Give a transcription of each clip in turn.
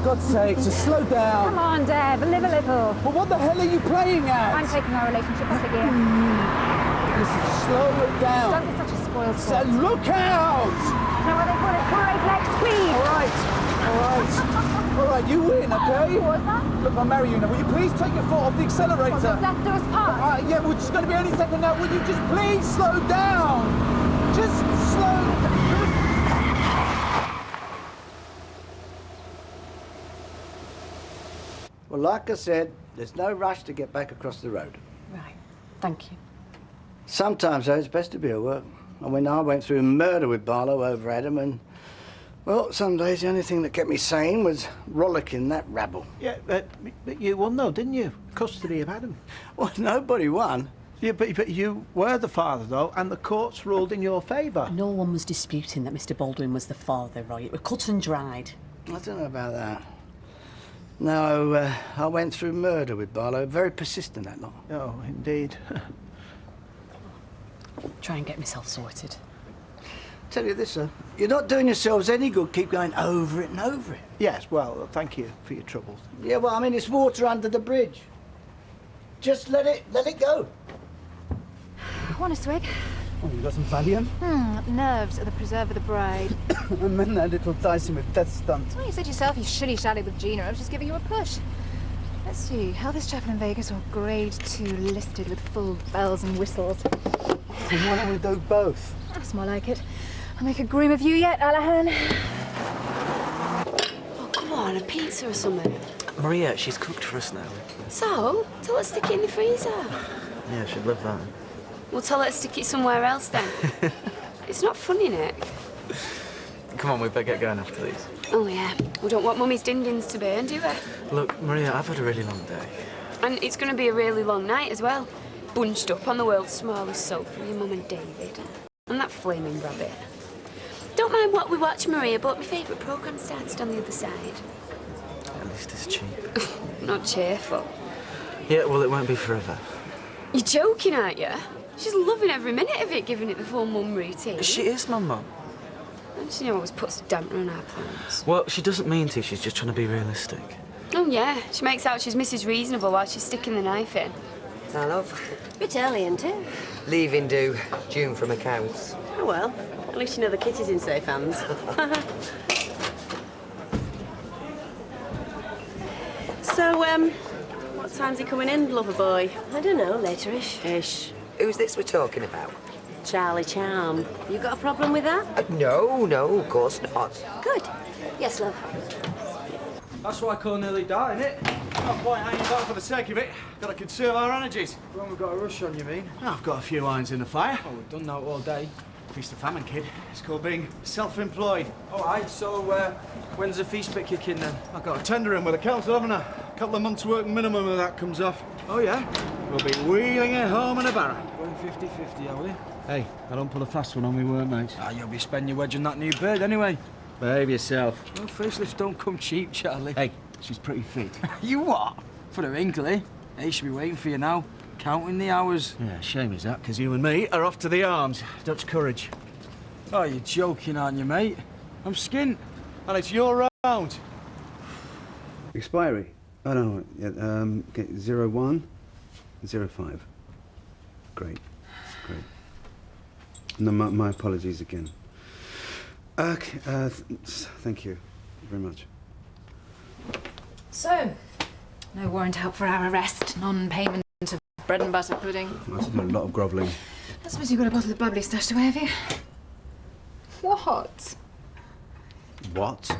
God's sake, just slow down. Come on, Deb, live a little. Well, what the hell are you playing at? I'm taking our relationship up a gear. Listen, slow it down. Don't be such a spoiled So sport. look out! You know what they call it? Parade next week. All right, all right. All right, you win, okay? What was that? Look, I'll marry you now. Will you please take your foot off the accelerator? Well, left us part. Yeah, we're just going to be any second now. Will you just please slow down? Just slow down. Well, like I said, there's no rush to get back across the road. Right, thank you. Sometimes, though, it's best to be at work. I mean, I went through murder with Barlow over Adam, and, well, some days the only thing that kept me sane was rollicking that rabble. Yeah, but you won, though, didn't you? Custody of Adam. Well, nobody won. Yeah, but you were the father, though, and the courts ruled in your favour. No one was disputing that Mr. Baldwin was the father, Roy. It was cut and dried. I don't know about that. No, I went through murder with Barlow. Very persistent, that lot. Oh, indeed. Try and get myself sorted. Tell you this, sir. You're not doing yourselves any good. Keep going over it and over it. Yes, well, thank you for your troubles. Yeah, well, I mean, it's water under the bridge. Just let it go. Want a swig? Oh, you got some Valium? Nerves are the preserve of the bride. And then that little dicing with death stunt. Well, you said yourself you shilly-shallied with Gina. I was just giving you a push. Let's see. Elvis Chapel in Vegas or grade 2 listed with full bells and whistles. Well, why don't we do both? That's more like it. I'll make a groom of you yet, Alahan. Oh, come on, a pizza or something. Maria, she's cooked for us now. So, tell her to stick it in the freezer. Yeah, she'd love that. We'll tell her to stick it somewhere else then. It's not funny, Nick. Come on, we better get going after these. Oh, yeah. We don't want Mummy's din-dins to burn, do we? Look, Maria, I've had a really long day. And it's going to be a really long night as well. Bunched up on the world's smallest sofa with your mum and David. And that flaming rabbit. Don't mind what we watch, Maria, but my favourite programme started on the other side. At least it's cheap. Not cheerful. Yeah, well, it won't be forever. You're joking, aren't you? She's loving every minute of it, giving it the full mum routine. She is, my mum. And she always puts a damper on our plans. Well, she doesn't mean to. She's just trying to be realistic. Oh, yeah. She makes out she's Mrs. Reasonable while she's sticking the knife in. I love. Bit early, isn't it? Leaving due. June from accounts. Oh, well. At least you know the kitty's in safe hands. So, what time's he coming in, lover boy? I don't know, later-ish. Ish. Who's this we're talking about? Charlie Charm. You got a problem with that? No, of course not. Good. Yes, love. That's why I call nearly die, innit? No point hanging back for the sake of it. Got to conserve our energies. When we've got a rush on, you mean? I've got a few irons in the fire. Oh, we've done that all day. Feast of famine, kid. It's called being self-employed. All right, so when's the feast bit kick in then? I've got a tender in with the council, haven't I? A couple of months' work minimum if that comes off. Oh, yeah? We'll be wheeling it home in a barrow. Going 50-50, are we? Hey, I don't pull a fast one on me work, mate. Ah, you'll be spending your wedge on that new bird anyway. Behave yourself. Well, facelifts don't come cheap, Charlie. Hey, she's pretty fit. You what? For the wrinkle, eh? Hey, she'll be waiting for you now, counting the hours. Yeah, shame is that, because you and me are off to the arms. Dutch courage. Oh, you're joking, aren't you, mate? I'm skint. And it's your round. Expiry? Oh, no, yeah, okay, 01 05. Great. No, my apologies again. Okay, thank you very much. So, no warrant out for our arrest, non-payment of bread and butter pudding. I have to do a lot of grovelling. I suppose you've got a bottle of bubbly stashed away, have you? What? What?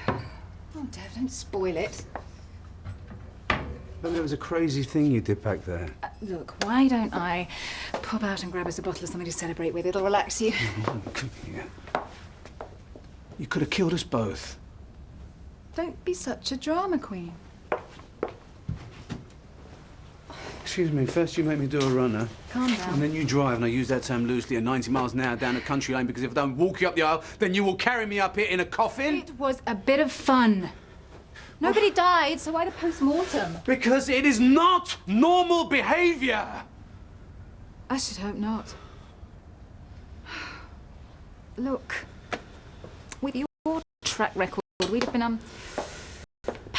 Oh, Dev, don't spoil it. But there was a crazy thing you did back there. Look, why don't I pop out and grab us a bottle of something to celebrate with? It'll relax you. Yeah. You could have killed us both. Don't be such a drama queen. Excuse me, first you make me do a runner. Calm down. And then you drive, and I use that term loosely, at 90 miles an hour down a country lane, because if I don't walk you up the aisle, then you will carry me up here in a coffin. It was a bit of fun. Nobody died, so why the post-mortem? Because it is not normal behaviour. I should hope not. Look, with your track record, we'd have been,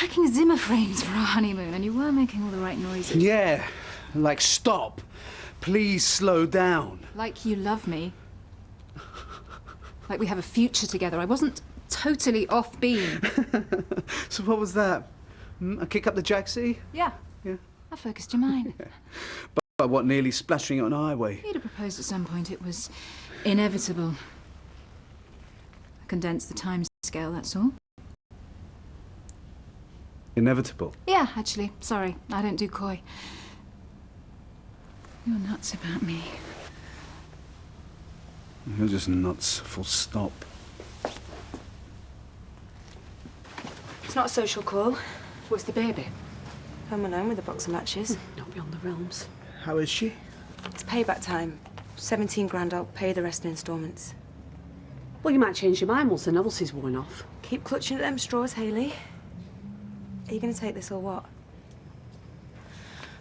packing Zimmer frames for our honeymoon, and you were making all the right noises. Yeah, like stop. Please slow down. Like you love me. Like we have a future together. I wasn't totally off beam. So what was that? A kick up the jacksie? Yeah. Yeah. I focused your mind. Yeah. But what, nearly splashing it on a highway? You'd have proposed at some point. It was inevitable. I condensed the time scale, that's all. Inevitable? Yeah, actually. Sorry, I don't do coy. You're nuts about me. You're just nuts, full stop. It's not a social call. What's the baby? Home alone with a box of matches. Not beyond the realms. How is she? It's payback time. 17 grand, I'll pay the rest in instalments. Well, you might change your mind once the novelty's worn off. Keep clutching at them straws, Hayley. Are you going to take this or what?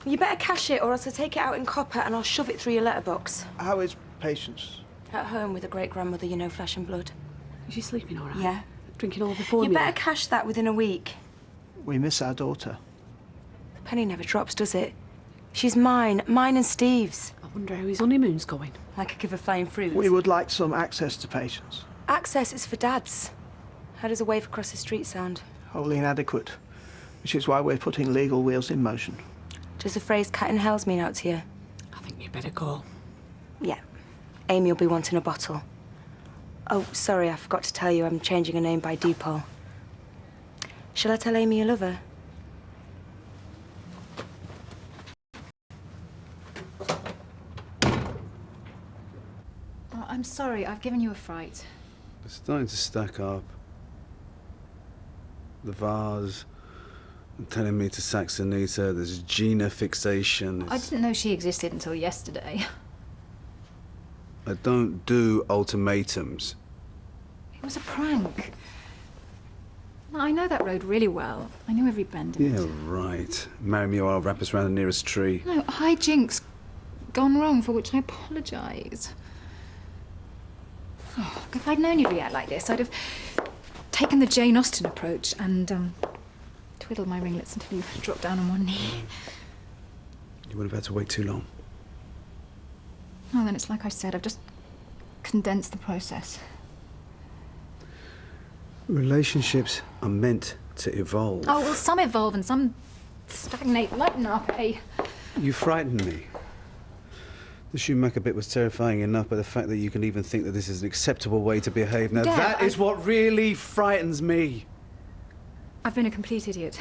Well, you better cash it, or else I'll take it out in copper and I'll shove it through your letterbox. How is Patience? At home with a great-grandmother, you know, flesh and blood. Is she sleeping all right? Yeah. Drinking all the formula? You better cash that within a week. We miss our daughter. The penny never drops, does it? She's mine and Steve's. I wonder how his honeymoon's going. I could give a flying fruit. We would like some access to Patience. Access is for Dad's. How does a wave across the street sound? Wholly inadequate, which is why we're putting legal wheels in motion. Does the phrase cat in hell's mean out to you? I think you better go. Yeah. Amy will be wanting a bottle. Oh, sorry, I forgot to tell you I'm changing her name by Deepole. Shall I tell Amy you love her? Oh, I'm sorry, I've given you a fright. It's starting to stack up. The vase, telling me to Saxonita, there's Gina fixation. I didn't know she existed until yesterday. I don't do ultimatums. It was a prank. I know that road really well. I know every bend in it. Yeah, right. Marry me or I'll wrap us around the nearest tree. No, hijinks gone wrong, for which I apologise. Oh, if I'd known you'd react like this, I'd have taken the Jane Austen approach and twiddled my ringlets until you dropped down on one knee. You would have had to wait too long. Oh, then it's like I said, I've just condensed the process. Relationships are meant to evolve. Oh, well, some evolve and some stagnate. Lighten up, eh? You frightened me. The Schumacher bit was terrifying enough, but the fact that you can even think that this is an acceptable way to behave, now Dad, that is what really frightens me. I've been a complete idiot.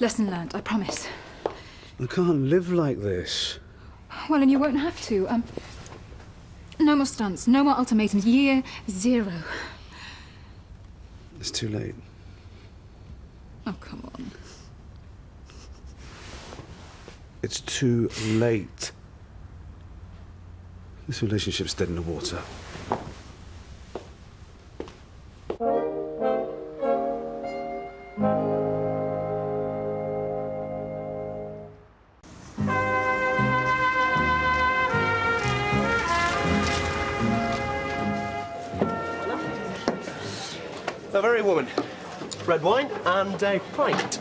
Lesson learned, I promise. I can't live like this. Well, and you won't have to. No more stunts, no more ultimatums. Year 0. It's too late. Oh, come on. It's too late. This relationship's dead in the water. A very woman. Red wine and a pint.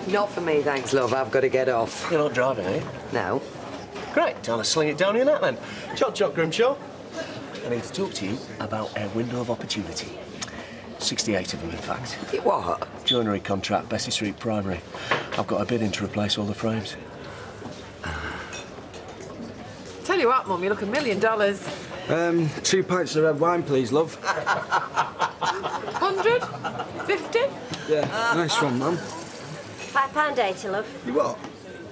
Not for me, thanks, love. I've got to get off. You're not driving, eh? No. Great. I'll sling it down your neck then. Chop, chop, Grimshaw. I need to talk to you about a window of opportunity. 68 of them, in fact. What? Joinery contract, Bessie Street Primary. I've got a bid in to replace all the frames. Tell you what, Mum, you look $1 million. 2 pints of red wine, please, love. 100? 50? Yeah, nice one, Mum. £5.80, love. You what?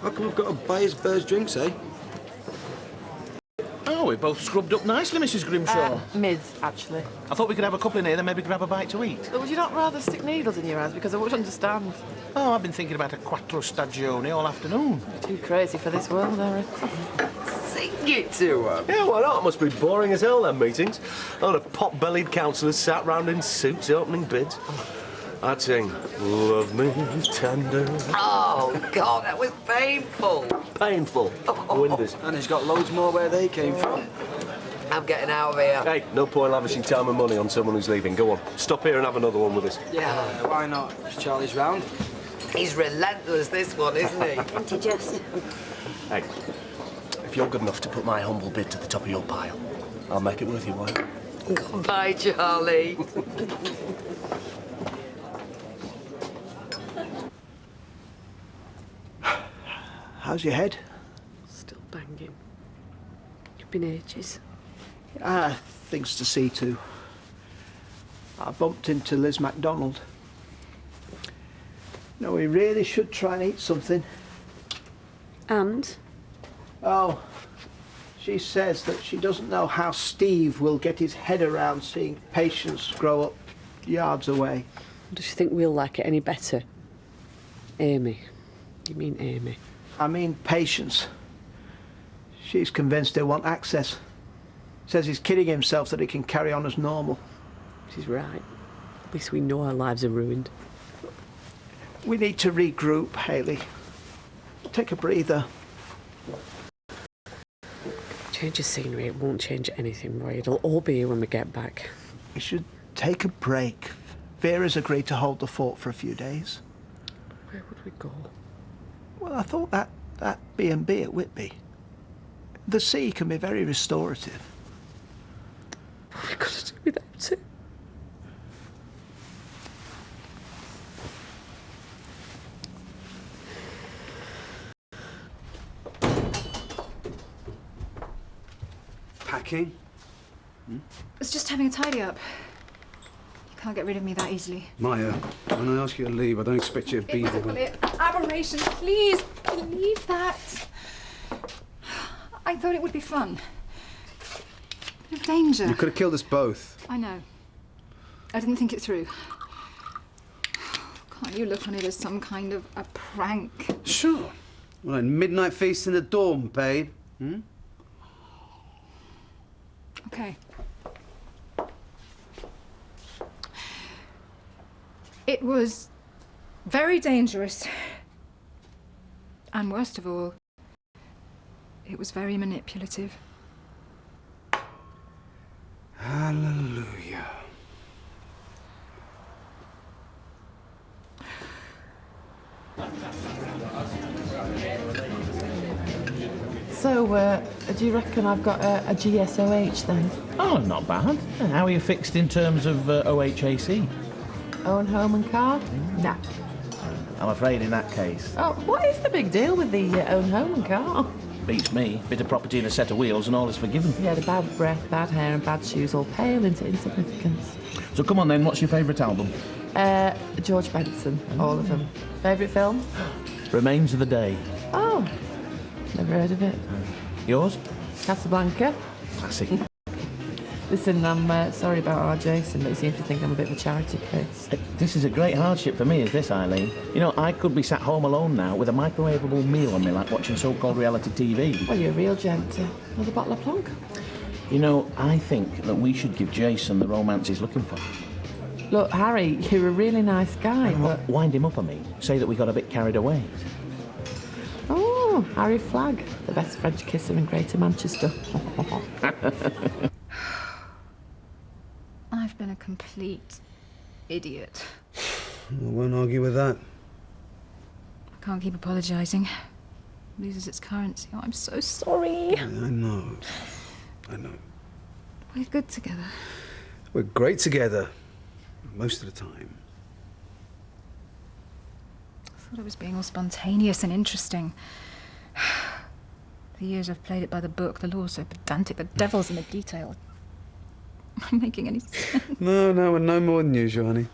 How come we've got to buy his birds drinks, eh? Oh, we're both scrubbed up nicely, Mrs. Grimshaw. Ms, actually. I thought we could have a couple in here, then maybe grab a bite to eat. But would you not rather stick needles in your eyes? Because I would understand. Oh, I've been thinking about a quattro stagione all afternoon. You're too crazy for this world, Eric. Sing it to her. Yeah, why not? It must be boring as hell, them meetings. A lot of pot-bellied councillors sat round in suits opening bids. I'd sing, love me tender. Oh, God, that was painful. Painful. Windows. And he's got loads more where they came from. I'm getting out of here. Hey, no point lavishing time and money on someone who's leaving. Go on, stop here and have another one with us. Yeah, why not? Charlie's round. He's relentless, this one, isn't he? Aren't you just? Hey, if you're good enough to put my humble bid to the top of your pile, I'll make it worth your while. Bye, Charlie. How's your head? Still banging. It's been ages. Things to see to. I bumped into Liz MacDonald. No, we really should try and eat something. And? Oh, she says that she doesn't know how Steve will get his head around seeing patients grow up yards away. Does she think we'll like it any better? Amy. You mean Amy? I mean patients. She's convinced they want access. Says he's kidding himself that he can carry on as normal. She's right. At least we know our lives are ruined. We need to regroup, Hayley. Take a breather. Change of scenery, it won't change anything, Roy. It'll all be here when we get back. We should take a break. Vera's agreed to hold the fort for a few days. Where would we go? Well, I thought that B&B at Whitby. The sea can be very restorative. What have we got to do without it? Packing? It's just having a tidy up. You can't get rid of me that easily. Maya, when I ask you to leave, I don't expect you to be there. It's an aberration. Please, believe that. I thought it would be fun. A bit of danger. You could have killed us both. I know. I didn't think it through. Can't you look on it as some kind of a prank? Sure. Well, a midnight feast in the dorm, babe. Hmm? Okay. It was very dangerous. And worst of all, it was very manipulative. Hallelujah. So, do you reckon I've got a GSOH then? Oh, not bad. How are you fixed in terms of OHAC? Own home and car? Nah. I'm afraid in that case. Oh, what is the big deal with the own home and car? Beats me. Bit of property and a set of wheels and all is forgiven. Yeah, the bad breath, bad hair and bad shoes all pale into insignificance. So come on then, what's your favourite album? George Benson, all of them. Favourite film? Remains of the Day. Oh, never heard of it. Yours? Casablanca. Classic. Listen, I'm sorry about our Jason, but he seems to think I'm a bit of a charity case. This is a great hardship for me, is this, Eileen? You know, I could be sat home alone now with a microwavable meal on me like watching so-called reality TV. Well, you're a real gent. Another bottle of plonk? You know, I think that we should give Jason the romance he's looking for. Look, Harry, you're a really nice guy, but... Wind him up, I mean. Say that we got a bit carried away. Oh, Harry Flagg, the best French kisser in Greater Manchester. I've been a complete idiot. I won't argue with that. I can't keep apologising. It loses its currency. Oh, I'm so sorry. Yeah, I know. I know. We're good together. We're great together. Most of the time. I thought I was being all spontaneous and interesting. The years I've played it by the book, the law's so pedantic, the devil's in the detail. Am I making any sense? No, we're no more than usual, honey.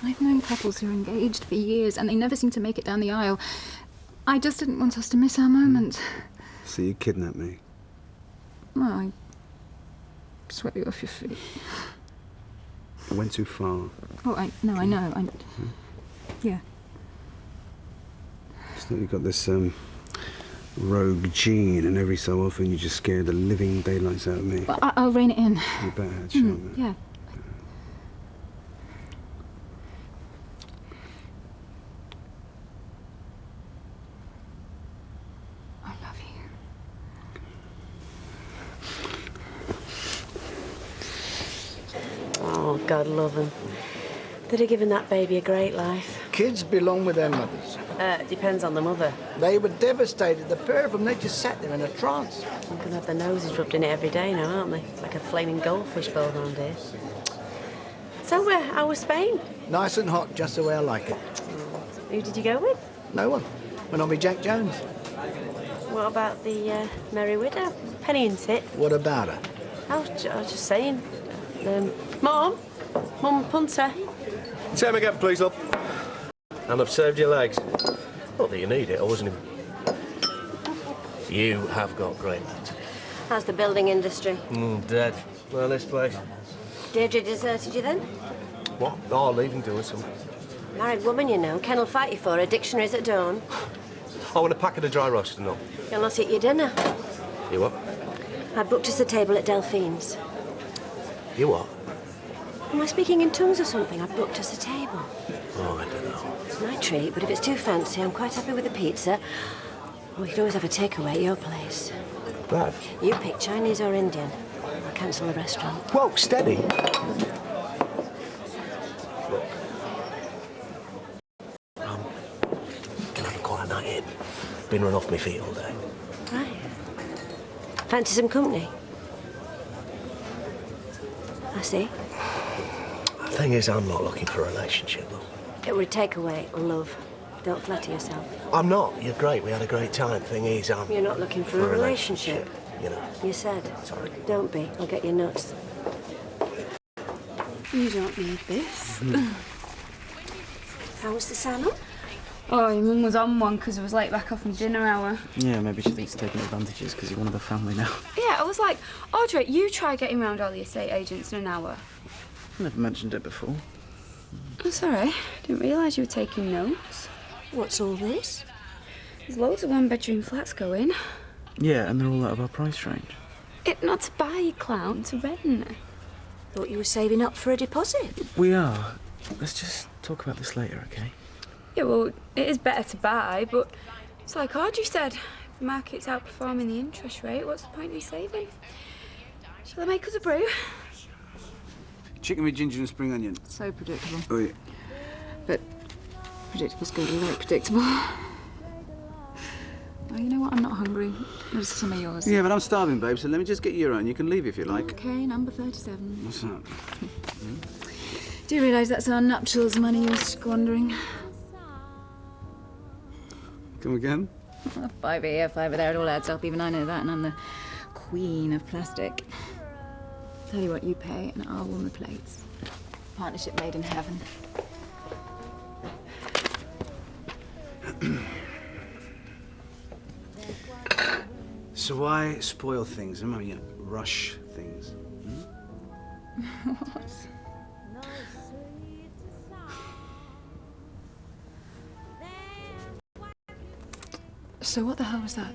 I've known couples who are engaged for years and they never seem to make it down the aisle. I just didn't want us to miss our moment. So you kidnapped me? Well, I swept you off your feet. I went too far. Oh, I know. Yeah. It's that you've got this, rogue gene, and every so often you just scare the living daylights out of me. Well, I'll rein it in. You better, Charlotte. Yeah. I love you. God love them. They'd have given that baby a great life. Kids belong with their mothers. Depends on the mother. They were devastated. The pair of them, they just sat there in a trance. They can have their noses rubbed in it every day now, aren't they? It's like a flaming goldfish bowl around here. So, how was Spain? Nice and hot, just the way I like it. Who did you go with? No one. Went on with Jack Jones. What about the Merry Widow? Penny and Tit? What about her? I was just saying. Mum Punter. Say him again, please, love. And I've saved your legs. Not that you need it, I wasn't even... You have got great legs. How's the building industry? Dead. Well, this place. Deirdre deserted you then? What? Oh, I'll leave him do it, some. Married woman, you know. Ken will fight you for her. Dictionaries at dawn. Oh, and a packet of dry roast, no. You'll not eat your dinner. You what? I booked us a table at Delphine's. You what? Am I speaking in tongues or something? I've booked us a table. Oh, I don't know. It's my treat, but if it's too fancy, I'm quite happy with the pizza. We could always have a takeaway at your place. Bev? You pick Chinese or Indian. I'll cancel the restaurant. Whoa, steady. Look. Can have a quiet night in. Been run off my feet all day. Right. Fancy some company? I see. The thing is, I'm not looking for a relationship, though. It would take away love. Don't flatter yourself. I'm not. You're great. We had a great time. Thing is, You're not looking for a relationship. You know. You said. Sorry. Don't be. I'll get you nuts. You don't need this. How was the salon? Oh, your mum was on one because it was late back off from dinner hour. Yeah, maybe she thinks taking advantages because you're one of the family now. Yeah, I was like, Audrey, you try getting round all the estate agents in an hour. I never mentioned it before. I'm sorry. Didn't realise you were taking notes. What's all this? There's loads of one-bedroom flats going. Yeah, and they're all out of our price range. Not to buy, you clown, to rent. Thought you were saving up for a deposit. We are. Let's just talk about this later, okay? Yeah, well, it is better to buy, but it's like Audrey said, if the market's outperforming the interest rate, what's the point in saving? Shall I make us a brew? Chicken with ginger and spring onion. So predictable. Oh, yeah. But predictable's good, I like predictable. Oh, you know what? I'm not hungry. There's some of yours. Yeah, but I'm starving, babe, so let me just get you your own. You can leave if you like. Okay, number 37. What's that? Do you realise that's our nuptials money you're squandering? Come again? Well, 5 here, 5 there, it all adds up. Even I know that, and I'm the queen of plastic. Tell you what, you pay, and I'll warm the plates. Partnership made in heaven. So why spoil things? I mean, you know, rush things. What? So what the hell was that?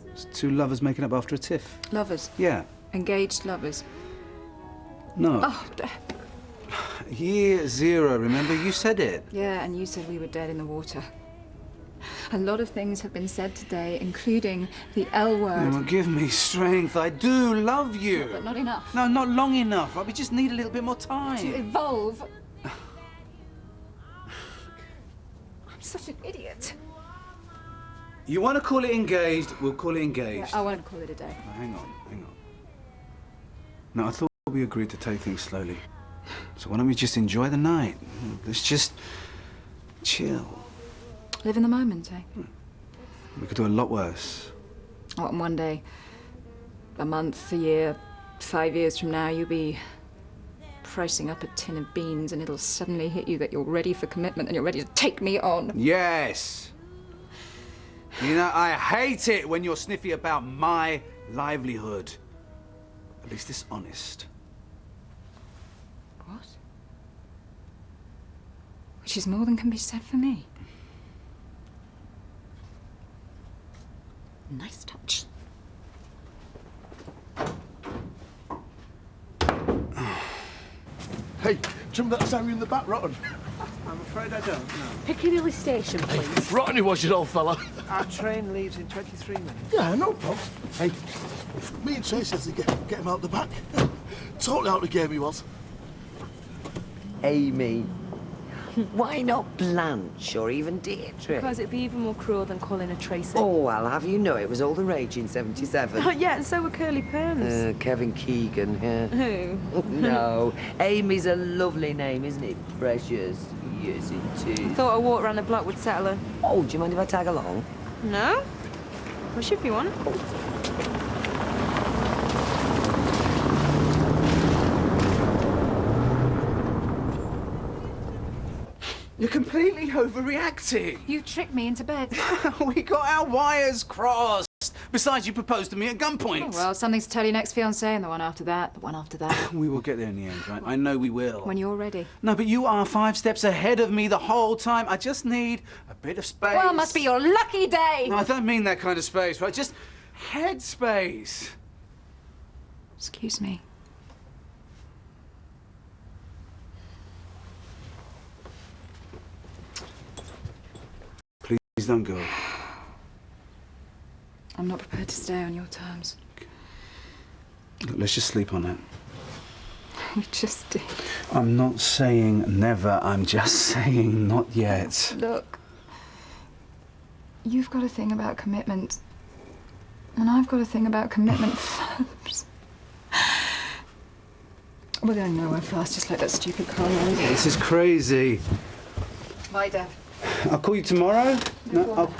It's two lovers making up after a tiff. Lovers? Yeah. Engaged lovers? No. Oh, Year 0, remember? You said it. yeah, and you said we were dead in the water. A lot of things have been said today, including the L word. Oh, give me strength. I do love you. But not enough. No, not long enough. We just need a little bit more time. To evolve. I'm such an idiot. You want to call it engaged? We'll call it engaged. Yeah, I won't call it a day. Oh, hang on. No, I thought we agreed to take things slowly. So why don't we just enjoy the night? Let's just chill. Live in the moment, eh? We could do a lot worse. Oh, and one day, a month, a year, 5 years from now, you'll be pricing up a tin of beans and it'll suddenly hit you that you're ready for commitment and you're ready to take me on. Yes! You know, I hate it when you're sniffy about my livelihood. At least it's honest. What? Which is more than can be said for me. Nice touch. Hey, do you remember that time you in the back, Rotten? I'm afraid I don't, no. Piccadilly Station, please. Rotten he was, you old fella. Our train leaves in 23 minutes. Yeah, no problem. Hey, me and Trace said to get him out the back. Totally out of the game he was. Amy. Why not Blanche or even Deirdre? Because it'd be even more cruel than calling her Tracy. Oh, I'll have you know it was all the rage in '77. Oh, yeah, and so were curly perms. Kevin Keegan, yeah. Who? No, Amy's a lovely name, isn't it? Precious. Yes, it is. I thought a walk around the block would settle her. Oh, do you mind if I tag along? No? Push if you want. You're completely overreacting. You tricked me into bed. We got our wires crossed. Besides, you proposed to me at gunpoint. Oh, well, something to tell your next fiancé, and the one after that, the one after that. We will get there in the end, right? I know we will. When you're ready. No, but you are 5 steps ahead of me the whole time. I just need a bit of space. Well, must be your lucky day. No, I don't mean that kind of space, right? Just head space. Excuse me. Please don't go. I'm not prepared to stay on your terms. Look, let's just sleep on it. You just did. I'm not saying never. I'm just saying not yet. Look, you've got a thing about commitment, and I've got a thing about commitment first. We're going nowhere fast, just like that stupid car ride. This is crazy. Bye, Dad. I'll call you tomorrow. No, I'll...